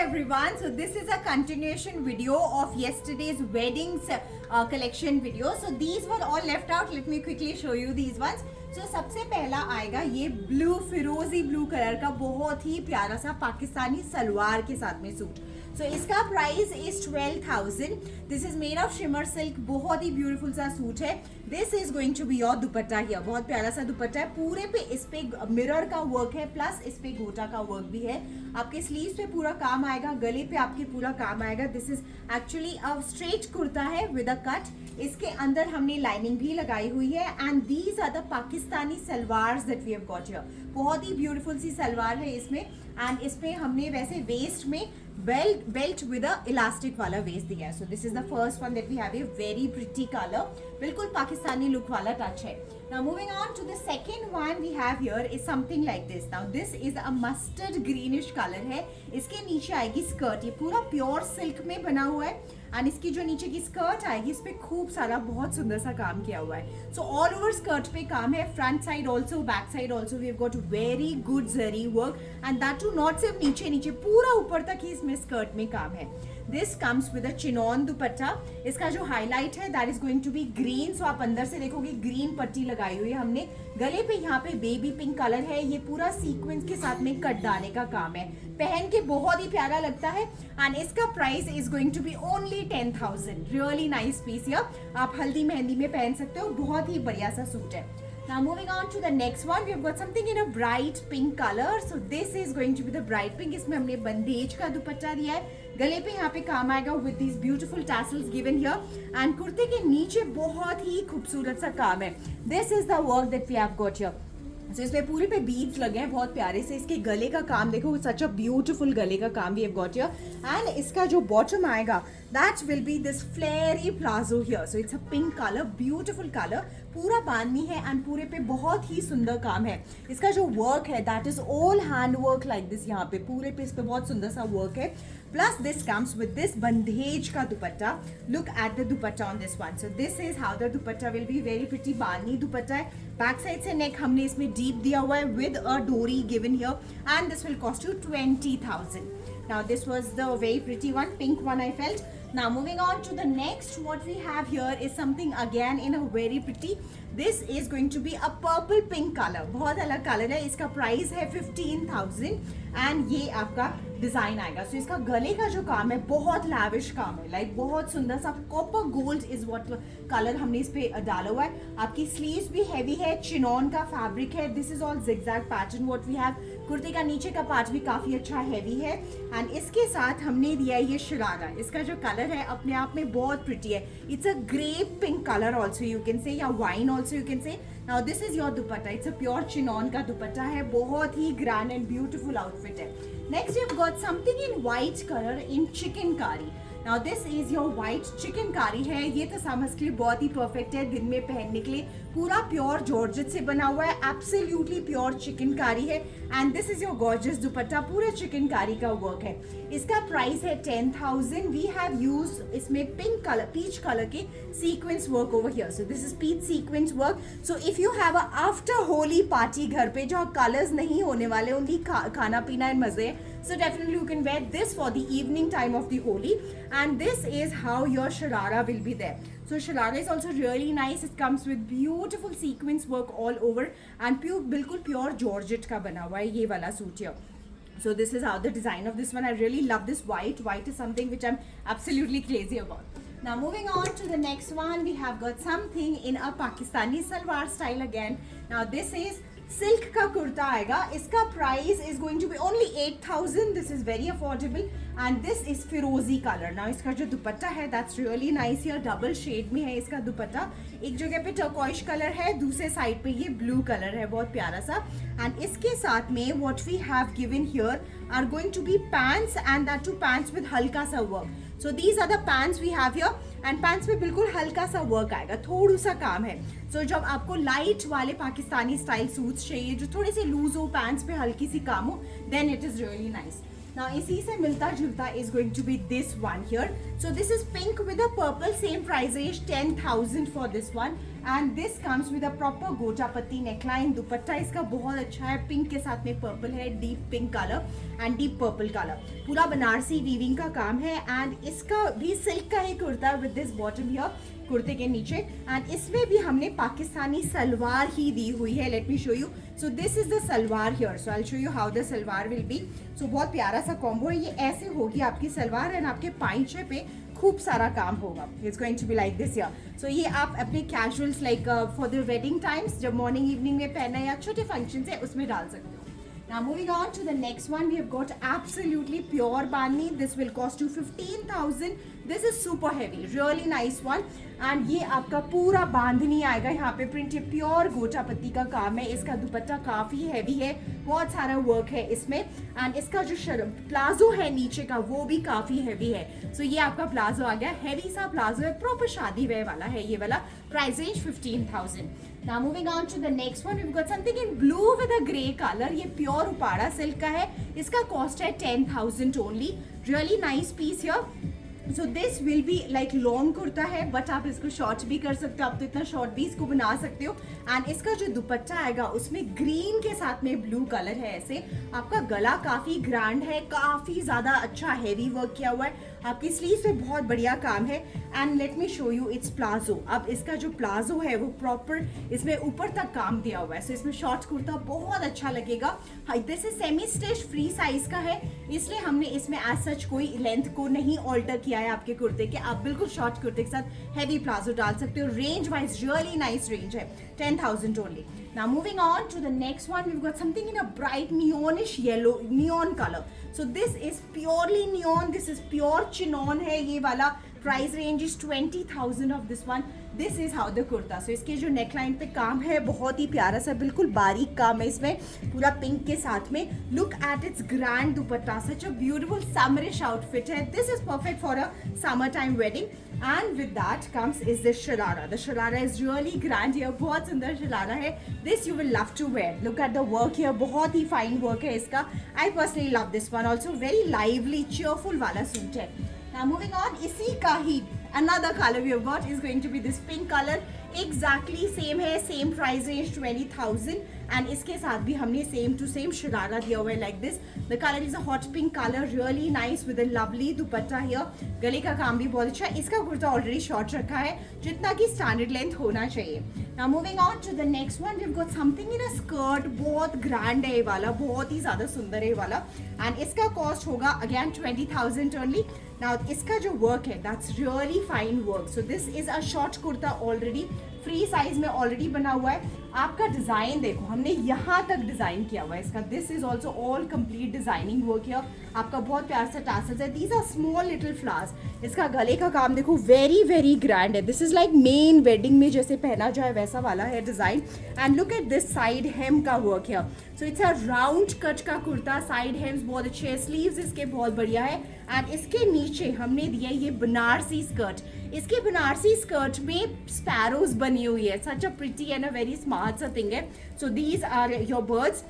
everyone, so this is a continuation video of yesterday's weddings collection video. So these were all left out. Let me quickly show you these ones. So सबसे पहला आएगा ये blue फिरोजी blue colour का बहुत ही प्यारा सा पाकिस्तानी सलवार के साथ में सूट. सो इसका price is 12,000. This is made of shimmer silk. बहुत ही ब्यूटीफुल सा सूट है. This is going to be your dupatta here. बहुत प्यारा सा दुपट्टा है. पूरे पे इस पे मिरर का वर्क है प्लस इस पे गोटा का वर्क भी है. आपके स्लीव्स पे पूरा काम आएगा, गले पे आपके पूरा काम आएगा. This is actually a straight kurta है विद अ कट. इसके अंदर हमने लाइनिंग भी लगाई हुई है and these are the Pakistani salwars that we have got here. बहुत ही ब्यूटीफुल सी सलवार है इसमें एंड इसमें हमने वैसे वेस्ट में बेल्ट विद अ इलास्टिक वाला वेस्ट दिया है. So this is the first one that we have. A very pretty colour, बिल्कुल पाकिस्तानी लुक वाला टच है. Now moving on to the second one we have here is something like this. Now this is a mustard greenish color है. इसके नीचे आएगी skirt. ये पूरा pure silk में बना हुआ है एंड इसकी जो नीचे की स्कर्ट आएगी इस पे खूब सारा बहुत सुंदर सा काम किया हुआ है. सो ऑल ओवर स्कर्ट पे काम है. Front side also, back side also we have got very good zari work and that too not सिर्फ नीचे नीचे, पूरा ऊपर तक ही इसमें स्कर्ट में काम है. This comes with a chiffon dupatta. इसका जो हाईलाइट है that is going to be green. So आप अंदर से देखोगे ग्रीन पट्टी लगाई हुई है हमने. गले पे यहाँ पे बेबी पिंक कलर है. ये पूरा सीक्वेंस के साथ में कट डालने का काम है. पहन के बहुत ही प्यारा लगता है एंड इसका price is going to be only 10,000. Really nice piece here. आप हल्दी मेहंदी में पहन सकते हो. बहुत ही बढ़िया सा सूट है. Now moving on to the next one, we have got something in a bright pink color. So this is going to be the bright pink. इसमें हमने बंदेज का दुपट्टा दिया है. गले पे यहाँ पे काम आएगा with these beautiful tassels given here. And कुर्ते के नीचे बहुत ही खूबसूरत सा काम है. This is the work that we have got here. So इसमें पूरे पे बीड्स लगे हैं बहुत प्यारे से. इसके गले का काम देखो, सच अ ब्यूटीफुल गले का काम we have got here. And इसका जो बॉटम आएगा that will be this flarey palazzo here. So it's a pink colour, beautiful colour. पूरा बांधनी है एंड पूरे पे बहुत ही सुंदर काम है. इसका जो वर्क है that is all hand work like this. यहाँ पे पूरे पे इस पे बहुत सुंदर सा वर्क है. Plus this comes with this bandhej का dupatta. Look at the dupatta on this one. So this is how the dupatta will be. Very pretty bandhani dupatta है. बैक साइड से नेक हमने इसमें डीप दिया हुआ है विद अ डोरी given here and this will cost you 20,000. Now this was the very pretty one, pink one I felt. Now moving on to the next, what we have here is something again in a very pretty. This is going to be a purple pink color. बहुत अलग colour है. इसका price है 15,000 and ये आपका design आएगा. सो इसका गले का जो काम है बहुत लैविश काम है. लाइक बहुत सुंदर सा copper gold is what colour हमने इस पे डाला हुआ है. आपकी स्लीव्स भी हैवी है. चिनॉन का फैब्रिक है. This is all zigzag pattern what we have. कुर्ते का नीचे का पार्ट भी काफी अच्छा हैवी है एंड इसके साथ हमने दिया है ये शरारा. इसका जो कलर है अपने आप में बहुत प्रिटी है. It's a grape pink colour also you can say, या wine also you can say. Now this is your dupatta. It's a pure chiffon का दुपट्टा है. बहुत ही ग्रैंड एंड ब्यूटीफुल आउटफिट है. Next you have got something in white colour in chikankari. Now this is your white chikankari है. ये तो summers के लिए बहुत ही परफेक्ट है दिन में पहनने के लिए. पूरा प्योर जॉर्जेट से बना हुआ है. एब्सोल्युटली प्योर चिकनकारी है and this is your gorgeous dupatta. पूरे चिकनकारी का वर्क है. इसका प्राइस है 10,000. वी हैव यूज्ड इसमें पिंक कलर, पीच कलर के sequence work over here. So this is peach sequence work. So if you have a after Holi party घर पे जहाँ कलर्स नहीं होने वाले, ओनली खाना पीना एंड मजे, so definitely you can wear this for the evening time of the Holi, and this is how your sharara will be there. So sharara is also really nice. It comes with beautiful sequence work all over and बिल्कुल pure georgette का बना हुआ है ये वाला suit here. So this is how the design of this one. I really love this white. White is something which I'm absolutely crazy about. Now moving on to the next one, we have got something in a Pakistani salwar style again. Now this is silk का कुर्ता आएगा. इसका price is going to be only 8,000. This is very affordable and this is firozi colour. Now इसका जो दुपट्टा है that's really nice. Here double shade में है इसका दुपट्टा. एक जगह पे टर्कोइश कलर है, दूसरे साइड पे ये ब्लू कलर है बहुत प्यारा सा. एंड इसके साथ में what we have given here are going to be pants and that too pants with हल्का सा work. So these are the pants we have here and pants में बिल्कुल हल्का सा वर्क आएगा, थोड़ा सा काम है. सो जब आपको लाइट वाले पाकिस्तानी स्टाइल सूट्स चाहिए जो थोड़े से लूज हो, पैंट्स पे हल्की सी काम हो, then it is really nice. Now इसी से मिलता जुलता is going to be this one here. So this is pink with a purple, same price range 10,000 for this one. And this comes with a proper गोटा पत्ती neckline. दुपट्टा इसका बहुत अच्छा है, पिंक के साथ में पर्पल है, deep pink colour and deep purple colour. पूरा बनारसी वीविंग का काम है एंड इसका भी सिल्क का ही kurta with this bottom here, कुर्ते के नीचे. एंड इसमें भी हमने पाकिस्तानी सलवार ही दी हुई है. Let me show you. So this is the salwar here. So I show you how the salwar will be. So बहुत प्यारा सा कॉम्बो है. ये ऐसे होगी आपकी सलवार एंड आपके पाइंचे पे खूब सारा काम होगा. It's going to be like this here. So ये आप अपने casuals like for the wedding times, जब मॉर्निंग इवनिंग में पहना या छोटे फंक्शन है उसमें डाल सकते हो. Now moving on to the next one, we have got absolutely pure bandi. This will cost you 15,000. This is super heavy, really nice one. And ये आपका पूरा बांधनी आएगा. यहाँ पे प्रिंट है, प्योर गोटा पत्ती का काम है. इसका दुपट्टा काफी हैवी है, बहुत सारा वर्क है इसमें. एंड इसका जो प्लाजो है नीचे का वो भी काफी हैवी है. सो ये आपका प्लाजो आ गया, हैवी सा प्लाजो है, प्रॉपर शादी वेयर वाला है ये वाला. Price range 15,000. Now moving on to the next one, we've got something in blue with a grey color. ये प्योर उपाड़ा सिल्क का है. इसका कॉस्ट है 10,000 only. Really nice piece here. So this will be like long kurta है, but आप इसको short भी कर सकते हो. आप तो इतना शॉर्ट भी इसको बना सकते हो. एंड इसका जो दुपट्टा आएगा उसमें ग्रीन के साथ में ब्लू कलर है. ऐसे आपका गला काफी ग्रैंड है, काफी ज्यादा अच्छा हैवी वर्क किया हुआ है. आपकी स्लीव्स पे बहुत बढ़िया काम है. And let me show you it's palazzo. अब इसका जो प्लाजो है वो प्रॉपर इसमें ऊपर तक काम दिया हुआ है. सो इसमें शॉर्ट कुर्ता बहुत अच्छा लगेगा. This is semi stitch, free size का है, इसलिए हमने इसमें एज सच कोई लेंथ को नहीं ऑल्टर किया है आपके कुर्ते के. आप बिल्कुल शॉर्ट कुर्ते के साथ हैवी प्लाजो डाल सकते हो. Range wise really nice range है, 10,000 only. Now moving on to the next one, we've got something in a bright neonish yellow, neon color. So this is purely neon. This is pure chinon है ये वाला. Price range is 20,000 of this one. This is how the kurta. So इसके जो neckline पे काम है बहुत ही प्यारा सा, बिल्कुल बारीक काम है इसमें, पूरा पिंक के साथ में. Look at its grand dupatta. Such a beautiful summerish outfit है. This is perfect for a summertime wedding. And with that comes is the sharara. The sharara is really grand here. बहुत सुंदर शरारा है. This you will love to wear. Look at the work here. बहुत ही fine work है इसका. I personally love this one also. Very lively, cheerful वाला suit है. Now moving on, इसी का ही another color we have got is going to be this pink color. Exactly same है, same price range 20,000. And इसके साथ भी हमने same to same sharara दिया हुआ है like this. The colour is a hot pink colour, really nice with a lovely dupatta here. गले का काम भी बहुत अच्छा है. इसका कुर्ता ऑलरेडी शॉर्ट रखा है, जितना कि स्टैंडर्ड लेंथ होना चाहिए. Now moving on to the next one, we have got something in a skirt. बहुत ग्रैंड है ये वाला, बहुत ही ज्यादा सुंदर है ये वाला. एंड इसका कॉस्ट होगा अगेन 20,000 ओनली. नाउ इसका जो वर्क है that's really fine work. So this is a short kurta, already free size में ऑलरेडी बना हुआ है. आपका डिजाइन देखो, हमने यहाँ तक डिजाइन किया हुआ है इसका. This is also all complete designing work है. आपका बहुत प्यार से टासल्स है. These are small little flowers. इसका गले का काम देखो, वेरी वेरी ग्रैंड है. This is like main wedding में जैसे पहना जाए वैसा वाला है design. And look at this side hem का वर्क है. So it's a round cut का कुर्ता. साइड हेम्स बहुत अच्छे हैं, स्लीव्स इसके बहुत बढ़िया है. एंड इसके नीचे हमने दिया ये बनारसी स्कर्ट. इसके बनारसी स्कर्ट में स्पैरोज बनी हुई है. Such a pretty and a very smart सा थिंग है. So these are your birds.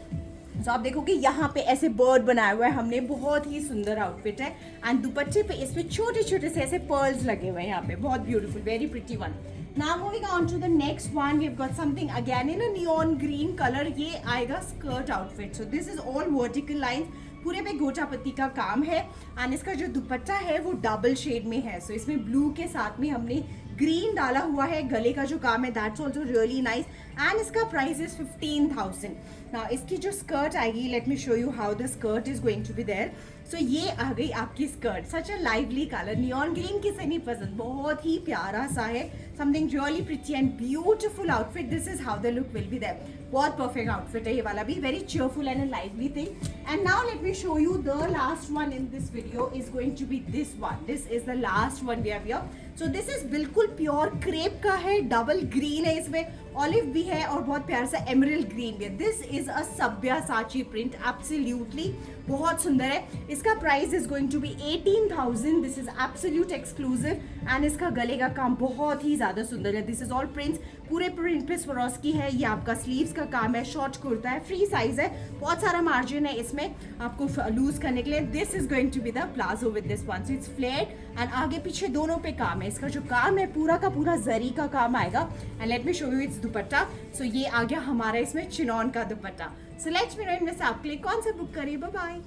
तो आप देखोगे यहाँ पे ऐसे बर्ड बनाया हुआ है हमने, बहुत ही सुंदर आउटफिट है. एंड दुपट्टे पे इसमें छोटे छोटे से ऐसे पर्ल्स लगे हुए हैं यहाँ पे, बहुत beautiful, very pretty one. Now moving on to the next one, we've got something again in a neon green color. ये आएगा skirt outfit. So this is all vertical lines. पूरे पे गोटा पत्ती का काम है. एंड इसका जो दुपट्टा है वो डबल शेड में है. सो इसमें ब्लू के साथ में हमने ग्रीन डाला हुआ है. गले का जो काम है that's also really nice. And इसका प्राइस इज 15,000. नाउ इसकी जो स्कर्ट आएगी, let me show you how the skirt is going to be there. So ये आ गई आपकी skirt. Such a lively colour, neon green किसे नहीं पसंद, बहुत ही प्यारा सा है. Something really pretty and beautiful outfit. This is how the look will be there. बहुत परफेक्ट आउटफिट है ये वाला भी, very cheerful and a lively thing. And now let me show you the last one in this video is going to be this one. This is the last one we have here. So this is बिल्कुल pure crepe का है, double green है, इसमें olive भी है और बहुत प्यार सा एमरल्ड ग्रीन भी है. This is a Sabyasachi print, absolutely बहुत सुंदर है. इसका price is going to be 18,000. This is absolute exclusive and इसका गले का काम बहुत ही ज़्यादा सुंदर है. दिस इज ऑल प्रिंट्स, पूरे प्रिंट पे स्वरोस्की है. ये आपका स्लीव्स का काम है, शॉर्ट कुर्ता है, फ्री साइज है, बहुत सारा मार्जिन है इसमें आपको लूज करने के लिए. This is going to be the palazzo with this one. So it's flared and आगे पीछे दोनों पे काम है. इसका जो काम है पूरा का पूरा जरी का काम आएगा. And let me show you it's dupatta. So ये आ गया हमारा इसमें चिनॉन का दुपट्टा. सो लेट्स मी नो इनमें से आप के लिए कौन सा बुक करिए. Bye bye.